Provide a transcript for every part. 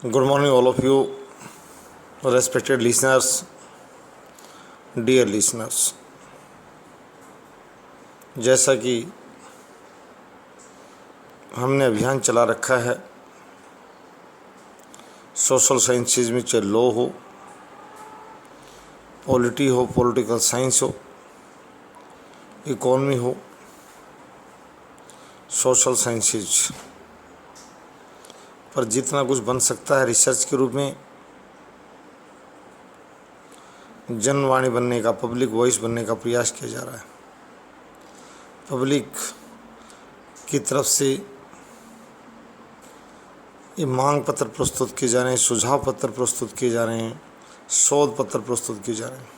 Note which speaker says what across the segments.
Speaker 1: Good morning, all of you, respected listeners, dear listeners. जैसा कि हमने अभियान चला रखा है, सोशल साइंसेज में चाहे लॉ हो, पॉलिटी हो, पॉलिटिकल साइंस हो, इकोनॉमी हो, सोशल साइंसेज पर जितना कुछ बन सकता है रिसर्च के रूप में, जनवाणी बनने का, पब्लिक वॉइस बनने का प्रयास किया जा रहा है। पब्लिक की तरफ से ये मांग पत्र प्रस्तुत किए जा रहे हैं, सुझाव पत्र प्रस्तुत किए जा रहे हैं, शोध पत्र प्रस्तुत किए जा रहे हैं।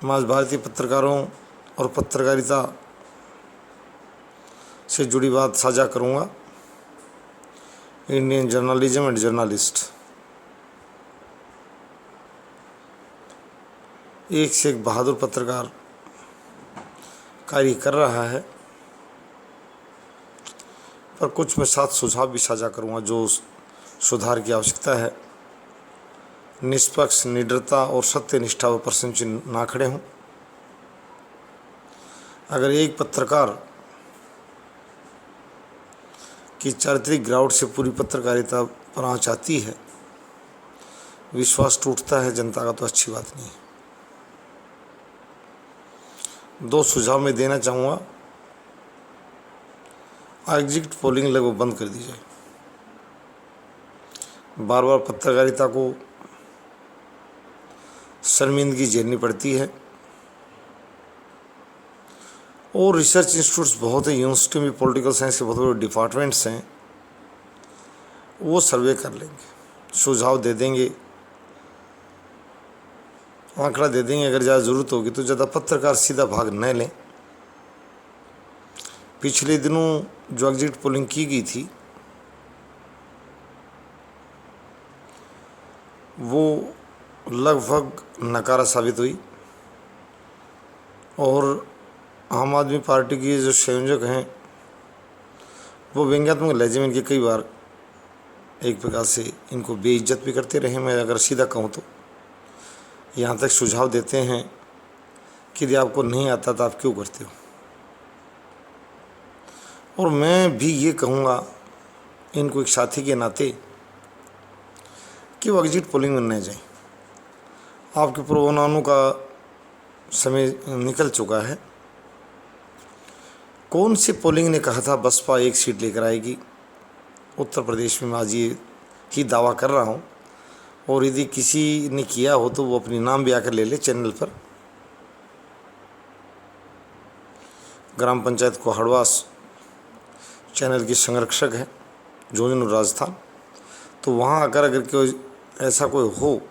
Speaker 1: मैं आज भारतीय पत्रकारों और पत्रकारिता से जुड़ी बात साझा करूंगा। इंडियन जर्नलिज्म एंड जर्नलिस्ट एक से एक बहादुर पत्रकार कार्य कर रहा है, पर कुछ मैं 7 सुझाव भी साझा करूंगा जो सुधार की आवश्यकता है। निष्पक्ष, निडरता और सत्यनिष्ठा व प्रश्न चिन्ह ना खड़े हों। अगर एक पत्रकार की चारित्रिक गिरावट से पूरी पत्रकारिता पर आँच आती है, विश्वास टूटता है जनता का, तो अच्छी बात नहीं है। 2 सुझाव मैं देना चाहूँगा। एग्जिट पोलिंग लगभग बंद कर दी जाए। बार बार पत्रकारिता को शर्मिंदगी झेलनी पड़ती है और रिसर्च इंस्टीट्यूट्स बहुत है, यूनिवर्सिटी में पॉलिटिकल साइंस के बहुत बड़े डिपार्टमेंट्स हैं, वो सर्वे कर लेंगे, सुझाव दे देंगे, आंकड़ा दे देंगे। अगर ज़्यादा ज़रूरत होगी तो ज़्यादा पत्रकार सीधा भाग न लें। पिछले दिनों जो एग्जिट पोलिंग की गई थी वो लगभग नकारा साबित हुई और आम आदमी पार्टी के जो संयोजक हैं वो व्यंग्यात्मक लहजे में इनके कई बार एक प्रकार से इनको बेइज्जत भी करते रहे। मैं अगर सीधा कहूँ तो यहाँ तक सुझाव देते हैं कि यदि आपको नहीं आता तो आप क्यों करते हो। और मैं भी ये कहूँगा इनको एक साथी के नाते कि वो एग्जिट पोलिंग में न जाएं। आपके पूर्वानुमानों का समय निकल चुका है। कौन सी पोलिंग ने कहा था बसपा 1 सीट लेकर आएगी उत्तर प्रदेश में? मैं आज ये ही दावा कर रहा हूँ, और यदि किसी ने किया हो तो वो अपनी नाम भी आकर ले ले चैनल पर। ग्राम पंचायत कोहड़वास चैनल की संरक्षक है झुंझुनू राजस्थान, तो वहाँ आकर अगर कोई ऐसा कोई हो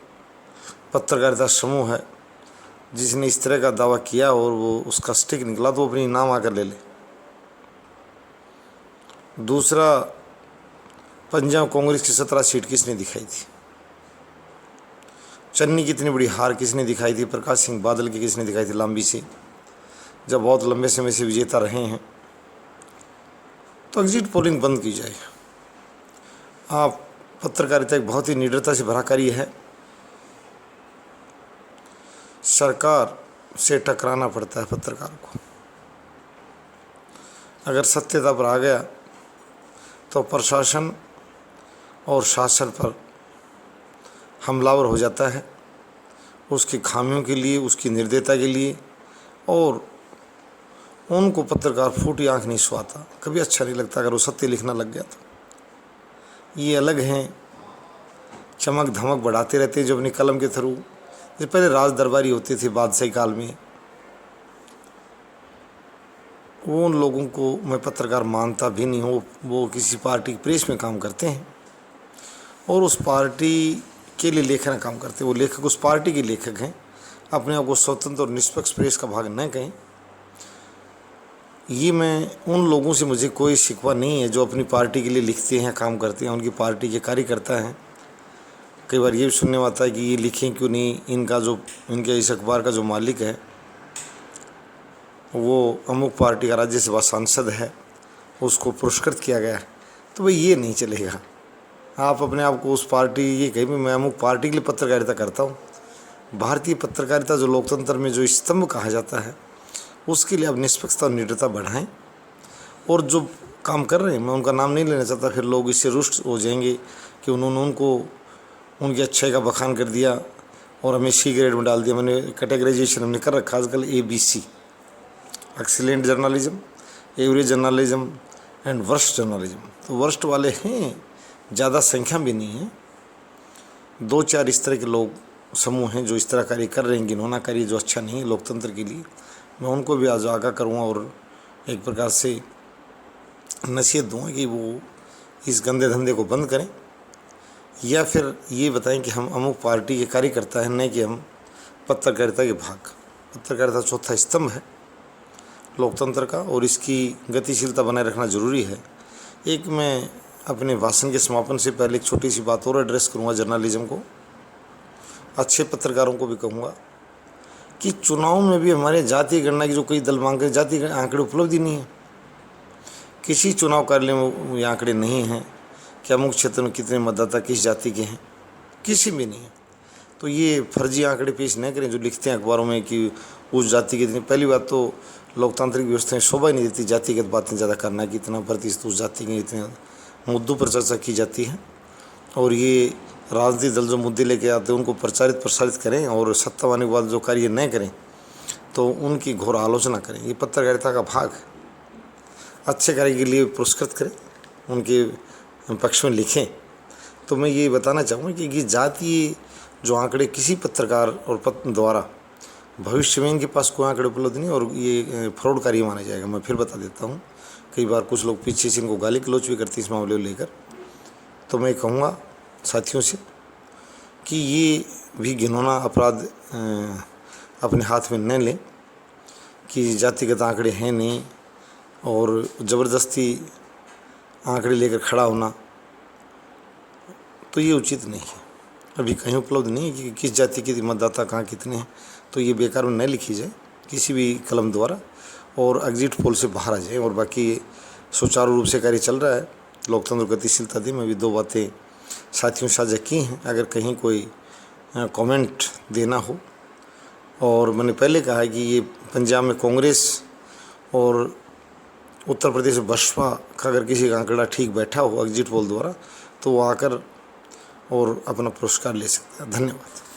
Speaker 1: पत्रकारिता समूह है जिसने इस तरह का दावा किया और वो उसका स्टिक निकला, तो अपनी नाम आकर ले ले। दूसरा, पंजाब कांग्रेस की 17 सीट किसने दिखाई थी? चन्नी की इतनी बड़ी हार किसने दिखाई थी? प्रकाश सिंह बादल की किसने दिखाई थी लांबी से, जब बहुत लंबे समय से विजेता रहे हैं? तो एग्जिट पोलिंग बंद की जाए। आप पत्रकारिता एक बहुत ही निडरता से भरा कार्य है। सरकार से टकराना पड़ता है पत्रकार को। अगर सत्यता पर आ गया तो प्रशासन और शासन पर हमलावर हो जाता है, उसकी खामियों के लिए, उसकी निर्दयता के लिए, और उनको पत्रकार फूटी आंख नहीं सुहाता, कभी अच्छा नहीं लगता अगर वो सत्य लिखना लग गया तो। ये अलग हैं, चमक धमक बढ़ाते रहते हैं जो अपनी कलम के थ्रू। जो पहले राज दरबारी होते थे बादशाही काल में, वो उन लोगों को मैं पत्रकार मानता भी नहीं हूँ। वो किसी पार्टी की प्रेस में काम करते हैं और उस पार्टी के लिए लेखन काम करते हैं। वो लेखक उस पार्टी के लेखक हैं, अपने आप को स्वतंत्र और निष्पक्ष प्रेस का भाग न कहें। ये मैं उन लोगों से, मुझे कोई शिकवा नहीं है जो अपनी पार्टी के लिए लिखते हैं, काम करते हैं, उनकी पार्टी के कार्यकर्ता हैं। कई बार ये भी सुनने में आता है कि ये लिखें क्यों नहीं, इनके इस अखबार का जो मालिक है वो अमुक पार्टी का राज्यसभा सांसद है, उसको पुरस्कृत किया गया है। तो भाई ये नहीं चलेगा। आप अपने आप को उस पार्टी, ये कहीं भी मैं अमुक पार्टी के लिए पत्रकारिता करता हूँ। भारतीय पत्रकारिता जो लोकतंत्र में जो स्तंभ कहा जाता है, उसके लिए आप निष्पक्षता और निडरता बढ़ाएं। और जो काम कर रहे हैं, मैं उनका नाम नहीं लेना चाहता, फिर लोग इससे रुष्ट हो जाएंगे कि उन्होंने उनको उनकी अच्छाई का बखान कर दिया और हमें सी ग्रेड में डाल दिया। मैंने कैटेगराइजेशन हमने कर रखा आजकल ABC, excellent journalism, average journalism and worst journalism. तो वर्स्ट वाले हैं, ज़्यादा संख्या भी नहीं है, 2-4 इस तरह के लोग समूह हैं जो इस तरह कार्य कर रहे हैं, घिनौना कार्य जो अच्छा नहीं है लोकतंत्र के लिए। मैं उनको भी आज आगाह करूँगा और एक प्रकार से नसीहत दूँगा कि वो इस गंदे धंधे को बंद करें, या फिर ये बताएं कि हम अमुक पार्टी के कार्यकर्ता हैं, नहीं कि हम पत्रकारिता के भाग। पत्रकारिता चौथा स्तंभ है लोकतंत्र का और इसकी गतिशीलता बनाए रखना ज़रूरी है। एक मैं अपने भाषण के समापन से पहले एक छोटी सी बात और एड्रेस करूँगा जर्नलिज्म को। अच्छे पत्रकारों को भी कहूँगा कि चुनाव में भी हमारे जातीय गणना की जो कई दल मांग रहे, जातीय आंकड़े उपलब्ध ही नहीं है। किसी चुनाव कार्यालय में ये आंकड़े नहीं हैं कि अमुक क्षेत्र में कितने मतदाता किस जाति के हैं, किसी भी नहीं है। तो ये फर्जी आंकड़े पेश न करें जो लिखते हैं अखबारों में कि उस जाति के इतने। पहली बात तो लोकतांत्रिक व्यवस्थाएं शोभा ही नहीं देती जातिगत बातें ज़्यादा करना कि इतना प्रतिशत उस जाति के, इतने मुद्दों पर चर्चा की जाती है। और ये राजनीतिक दल जो मुद्दे लेके आते हैं उनको प्रसारित करें और सत्ता आने के बाद जो कार्य न करें तो उनकी घोर आलोचना करें। ये पत्रकारिता का भाग है। अच्छे कार्य के लिए पुरस्कृत करें, उनके पक्ष में लिखें। तो मैं ये बताना चाहूँगा कि ये जातीय जो आंकड़े किसी पत्रकार और पत्र द्वारा भविष्य में इनके पास कोई आंकड़े उपलब्ध नहीं और ये फ्रॉड कार्य माना जाएगा। मैं फिर बता देता हूँ, कई बार कुछ लोग पीछे से इनको गाली गलौच भी करते हैं इस मामले को लेकर। तो मैं कहूँगा साथियों से कि ये भी घिनौना अपराध अपने हाथ में न लें कि जातिगत आंकड़े हैं नहीं और ज़बरदस्ती आंकड़े लेकर खड़ा होना, तो ये उचित नहीं है। अभी कहीं उपलब्ध नहीं है कि किस जाति के मतदाता कहाँ कितने हैं, तो ये बेकार में न लिखी जाए किसी भी कलम द्वारा और एग्जिट पोल से बाहर आ जाए। और बाकी सुचारू रूप से कार्य चल रहा है, लोकतंत्र गतिशीलता दी। मैं भी 2 बातें साथियों साझा की हैं, अगर कहीं कोई कमेंट देना हो। और मैंने पहले कहा है कि ये पंजाब में कांग्रेस और उत्तर प्रदेश में बसपा का अगर किसी का आंकड़ा ठीक बैठा हो एग्जिट पोल द्वारा तो वो आकर और अपना पुरस्कार ले सकता है। धन्यवाद।